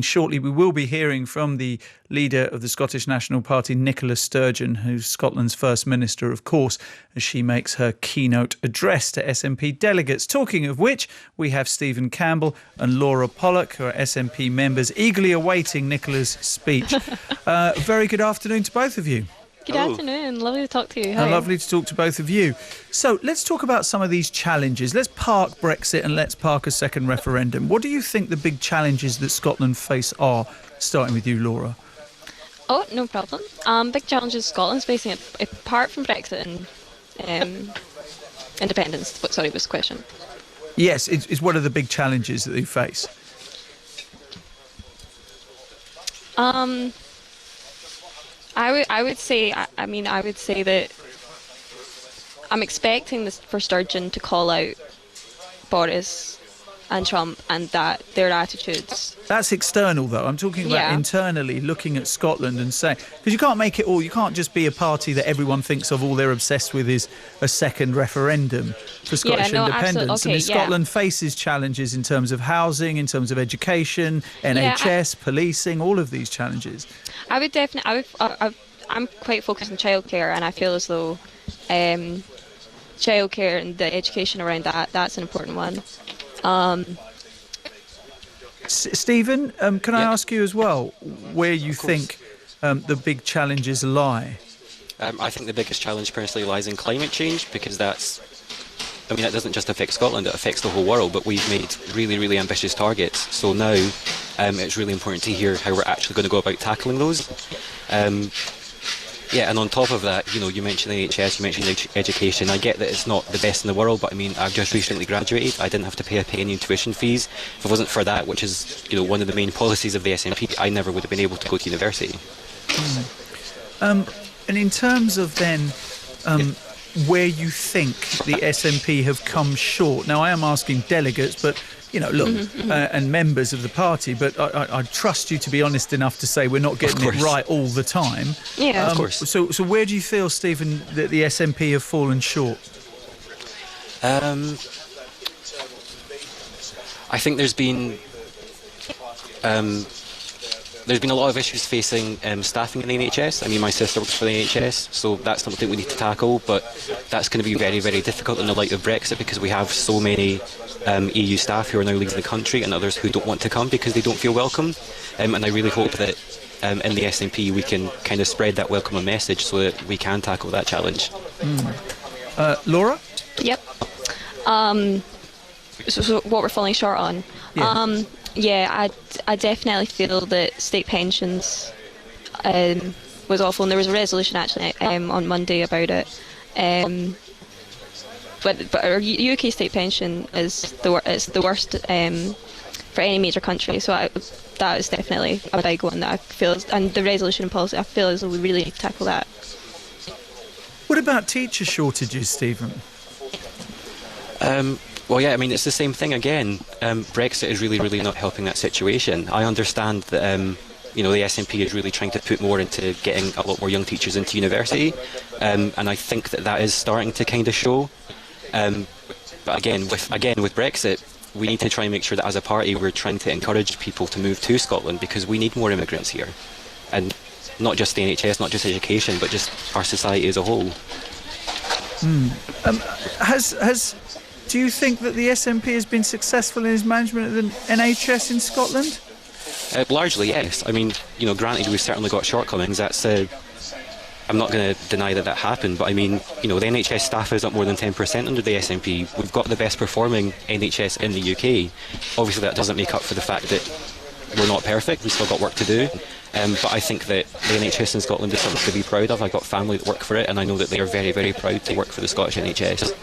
Shortly, we will be hearing from the leader of the Scottish National Party, Nicola Sturgeon, who's Scotland's First Minister, of course, as she makes her keynote address to SNP delegates. Talking of which, we have Stephen Campbell and Laura Pollock, who are SNP members, eagerly awaiting Nicola's speech. Very good afternoon to both of you. Good afternoon. Lovely to talk to you. Hi. Lovely to talk to both of you. So let's talk about some of these challenges. Let's park Brexit and let's park a second referendum. What do you think the big challenges that Scotland face are? Starting with you, Laura. Oh, no problem. Big challenges Scotland's facing, apart from Brexit and independence. Sorry, was the question? Yes, it's what are the big challenges that they face? I would say that I'm expecting this for Sturgeon to call out Boris and Trump and that their attitudes. That's external, though. I'm talking about internally, looking at Scotland and saying, because you can't make it all. You can't just be a party that everyone thinks of. All they're obsessed with is a second referendum for Scottish independence. Okay, Scotland faces challenges in terms of housing, in terms of education, NHS, policing, all of these challenges. I would definitely. I'm quite focused on childcare, and I feel as though childcare and the education around that's an important one. Stephen, can I ask you as well where you think the big challenges lie? I think the biggest challenge personally lies in climate change, because that doesn't just affect Scotland, it affects the whole world, but we've made really, really ambitious targets. So now it's really important to hear how we're actually going to go about tackling those. And on top of that, you mentioned NHS, you mentioned education. I get that it's not the best in the world, but I've just recently graduated. I didn't have to pay a penny in tuition fees. If it wasn't for that, which is, one of the main policies of the SNP, I never would have been able to go to university. And in terms of then where you think the SNP have come short, now I am asking delegates, but and members of the party, but I trust you to be honest enough to say we're not getting it right all the time. Yeah, of course. So where do you feel, Stephen, that the SNP have fallen short? I think there's been a lot of issues facing staffing in the NHS. My sister works for the NHS, so that's something we need to tackle, but that's going to be very, very difficult in the light of Brexit, because we have so many EU staff who are now leaving the country and others who don't want to come because they don't feel welcome. And I really hope that in the SNP we can kind of spread that welcoming message so that we can tackle that challenge. Laura? Yep. So what we're falling short on? I definitely feel that state pensions was awful, and there was a resolution actually on Monday about it. But our UK state pension is the worst for any major country. So that is definitely a big one that I feel, and the resolution and policy, I feel as though we really need to tackle that. What about teacher shortages, Stephen? It's the same thing again. Brexit is really, really not helping that situation. I understand that the SNP is really trying to put more into getting a lot more young teachers into university, and I think that is starting to kind of show. But again, with Brexit, we need to try and make sure that as a party we're trying to encourage people to move to Scotland, because we need more immigrants here, and not just the NHS, not just education, but just our society as a whole. Do you think that the SNP has been successful in its management of the NHS in Scotland? Largely, yes. Granted, we've certainly got shortcomings. I'm not going to deny that happened, but the NHS staff is up more than 10% under the SNP. We've got the best performing NHS in the UK. Obviously, that doesn't make up for the fact that we're not perfect. We've still got work to do. But I think that the NHS in Scotland is something to be proud of. I've got family that work for it, and I know that they are very, very proud to work for the Scottish NHS.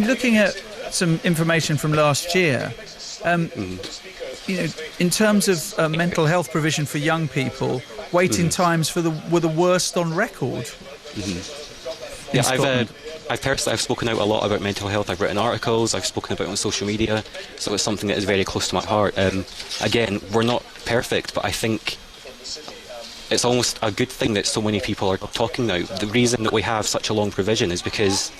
Looking at some information from last year, in terms of mental health provision for young people, waiting times were the worst on record. I've spoken out a lot about mental health. I've written articles, I've spoken about it on social media, so it's something that is very close to my heart. Again, we're not perfect, but I think it's almost a good thing that so many people are talking now. The reason that we have such a long provision is because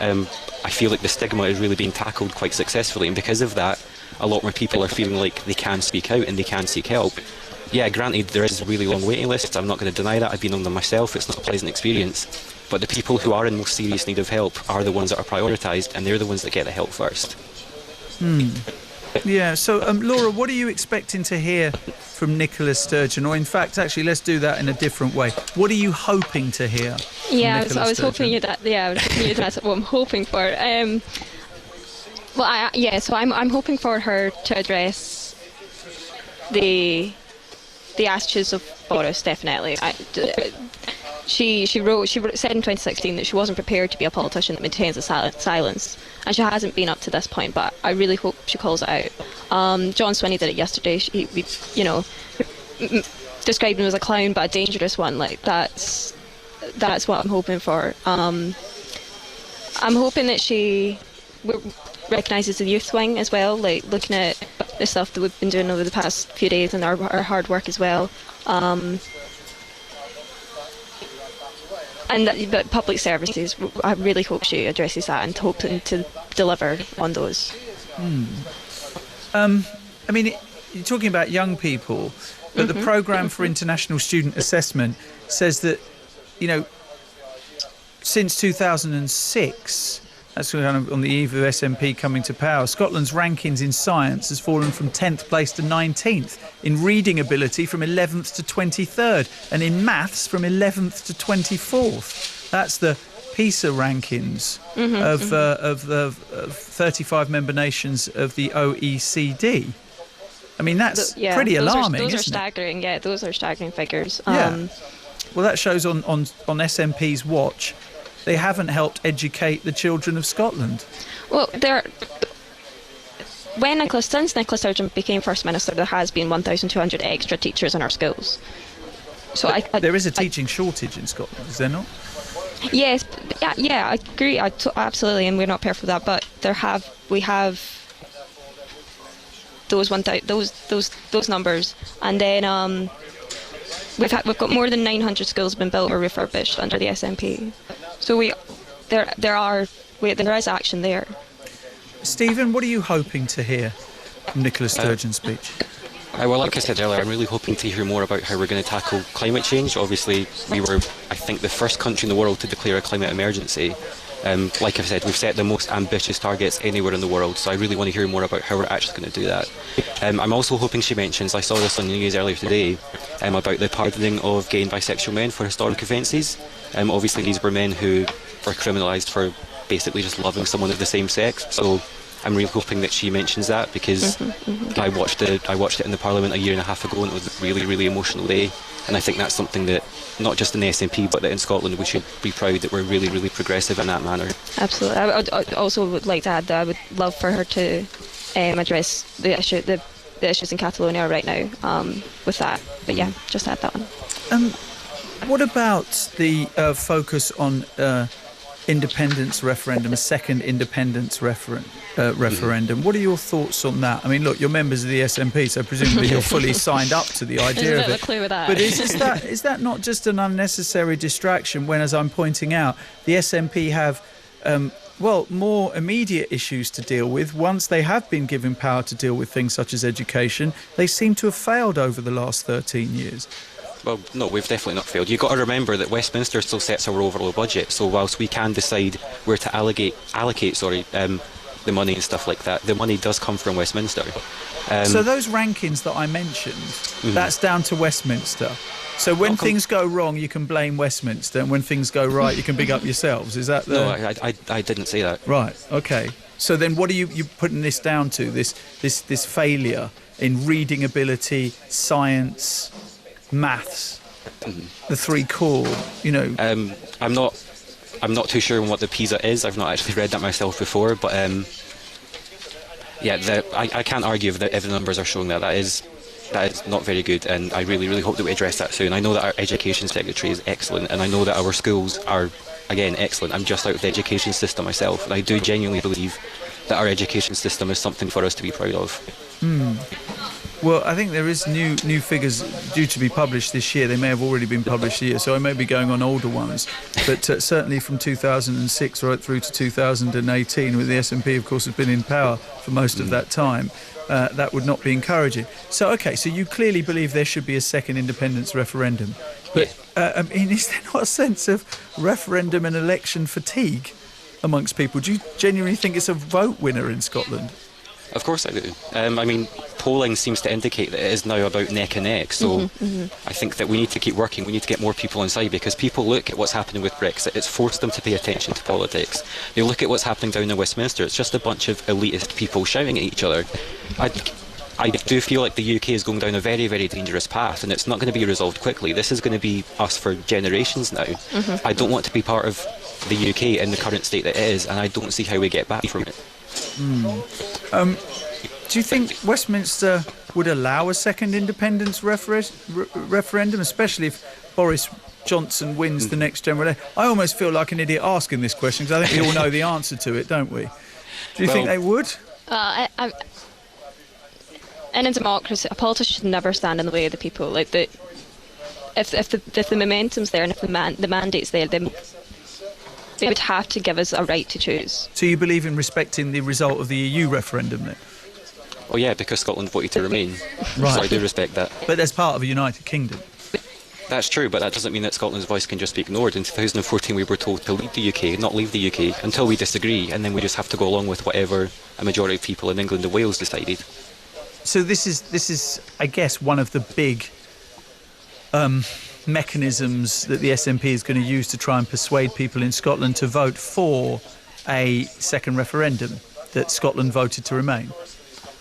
I feel like the stigma is really being tackled quite successfully, and because of that, a lot more people are feeling like they can speak out and they can seek help. Yeah, granted, there is really long waiting lists. I'm not going to deny that. I've been on them myself. It's not a pleasant experience. But the people who are in most serious need of help are the ones that are prioritised, and they're the ones that get the help first. Yeah, so Laura, what are you expecting to hear from Nicola Sturgeon? Or in fact, actually, let's do that in a different way. What are you hoping to hear from Nicola I was hoping Sturgeon? you'd ask what I'm hoping for. So I'm hoping for her to address the attitudes of Boris, definitely. She said in 2016 that she wasn't prepared to be a politician that maintains a silence, and she hasn't been up to this point, but I really hope she calls it out. John Swinney did it yesterday. He described him as a clown, but a dangerous one. Like, that's what I'm hoping for. I'm hoping that she recognises the youth wing as well, like looking at the stuff that we've been doing over the past few days and our hard work as well. But public services, I really hope she addresses that and hoping to deliver on those. I mean, you're talking about young people, but the Programme for International Student Assessment says that, since 2006, that's kind of on the eve of SNP coming to power, Scotland's rankings in science has fallen from 10th place to 19th, in reading ability from 11th to 23rd, and in maths from 11th to 24th. That's the PISA rankings of the 35 member nations of the OECD. I mean, that's pretty alarming, those are isn't staggering. it? Yeah, those are staggering figures. Yeah. Well, that shows on SNP's watch, they haven't helped educate the children of Scotland. Well, since Nicola Sturgeon became First Minister, there has been 1,200 extra teachers in our schools. So there is a teaching shortage in Scotland, is there not? Yes, yeah, I agree. Absolutely, and we're not perfect with that. But we have those numbers, and then we've got more than 900 schools been built or refurbished under the SNP. So there is action there. Stephen, what are you hoping to hear from Nicola Sturgeon's speech? Well, like I said earlier, I'm really hoping to hear more about how we're going to tackle climate change. Obviously, we were, I think, the first country in the world to declare a climate emergency. Like I said, we've set the most ambitious targets anywhere in the world, so I really want to hear more about how we're actually going to do that. I'm also hoping she mentions, I saw this on the news earlier today, about the pardoning of gay and bisexual men for historic offences. Obviously, these were men who were criminalised for basically just loving someone of the same sex, so I'm really hoping that she mentions that, because I watched it in the Parliament a year and a half ago, and it was a really, really emotional day. And I think that's something that, not just in the SNP, but that in Scotland we should be proud that we're really, really progressive in that manner. Absolutely. I also would like to add that I would love for her to address the issues in Catalonia right now with that. But yeah, just add that one. What about the focus on independence referendum, a second independence referendum? What are your thoughts on that? I mean, look, you're members of the SNP, so presumably you're fully signed up to the idea of it. Clue with that. But is that not just an unnecessary distraction when, as I'm pointing out, the SNP have more immediate issues to deal with? Once they have been given power to deal with things such as education, they seem to have failed over the last 13 years. Well, no, we've definitely not failed. You've got to remember that Westminster still sets our overall budget, so whilst we can decide where to allocate the money and stuff like that, the money does come from Westminster. So those rankings that I mentioned, that's down to Westminster. So when things go wrong, you can blame Westminster, and when things go right, you can big up yourselves. Is that the... No, I didn't say that. Right, okay. So then what are you putting this down to, this failure in reading ability, science, maths, the three core, I'm not too sure on what the PISA is. I've not actually read that myself before, but I can't argue if the numbers are showing that. That is not very good, and I really, really hope that we address that soon. I know that our education secretary is excellent, and I know that our schools are, again, excellent. I'm just out of the education system myself, and I do genuinely believe that our education system is something for us to be proud of. Well, I think there is new figures due to be published this year. They may have already been published here, so I may be going on older ones. But certainly from 2006 right through to 2018, with the SNP, of course, has been in power for most of that time, that would not be encouraging. So, OK, so you clearly believe there should be a second independence referendum. But, I mean, is there not a sense of referendum and election fatigue amongst people? Do you genuinely think it's a vote winner in Scotland? Of course I do. I mean, polling seems to indicate that it is now about neck and neck. So I think that we need to keep working. We need to get more people inside, because people look at what's happening with Brexit. It's forced them to pay attention to politics. They look at what's happening down in Westminster. It's just a bunch of elitist people shouting at each other. I do feel like the UK is going down a very, very dangerous path, and it's not going to be resolved quickly. This is going to be us for generations now. I don't want to be part of the UK in the current state that it is, and I don't see how we get back from it. Do you think Westminster would allow a second independence referendum, especially if Boris Johnson wins the next general election? I almost feel like an idiot asking this question, because I think we all know the answer to it, don't we? Do you think they would? In a democracy, a politician should never stand in the way of the people. Like if the momentum's there and if the mandate's there, then they would have to give us a right to choose. So you believe in respecting the result of the EU referendum then? Oh yeah, because Scotland voted to remain. Right. So I do respect that. But as part of a United Kingdom. That's true, but that doesn't mean that Scotland's voice can just be ignored. In 2014 we were told to leave the UK, not leave the UK, until we disagree, and then we just have to go along with whatever a majority of people in England and Wales decided. So this is, I guess, one of the big mechanisms that the SNP is going to use to try and persuade people in Scotland to vote for a second referendum, that Scotland voted to remain.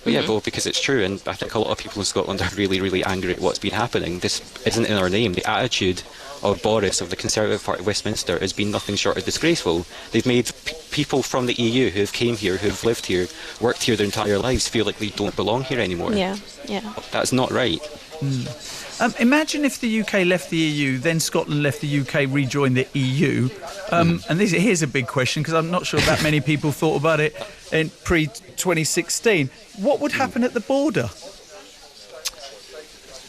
Well, yeah, well, because it's true, and I think a lot of people in Scotland are really, really angry at what's been happening. This isn't in our name. The attitude of Boris, of the Conservative Party of Westminster, has been nothing short of disgraceful. They've made people from the EU who have came here, who have lived here, worked here their entire lives, feel like they don't belong here anymore. Yeah. That's not right. Imagine if the UK left the EU, then Scotland left the UK, rejoined the EU. And here's a big question, because I'm not sure that many people thought about it in pre-2016. What would happen at the border?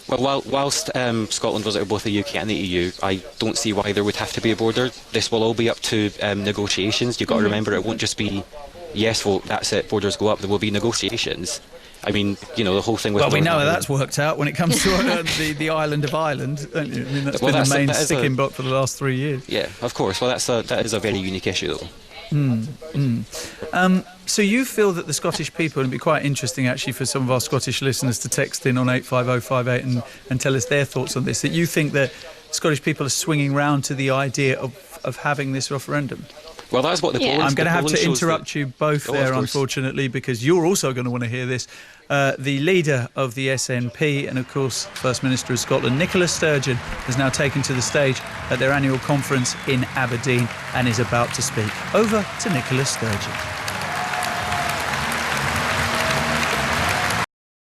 Well, whilst Scotland was out of both the UK and the EU, I don't see why there would have to be a border. This will all be up to negotiations. You've got to remember, it won't just be yes vote, that's it, borders go up. There will be negotiations. I mean, you know, the whole thing with... Well, we know how that's worked out when it comes to the island of Ireland, don't you? I mean, that's been the main sticking block for the last 3 years. Yeah, of course. Well, that is a very unique issue, though. So you feel that the Scottish people, and it'd be quite interesting actually for some of our Scottish listeners to text in on 85058 and tell us their thoughts on this, that you think that Scottish people are swinging round to the idea of having this referendum? Well, that's what the polling... I'm going to have to interrupt you both there, unfortunately, because you're also going to want to hear this. The leader of the SNP and, of course, First Minister of Scotland, Nicola Sturgeon, has now taken to the stage at their annual conference in Aberdeen and is about to speak. Over to Nicola Sturgeon.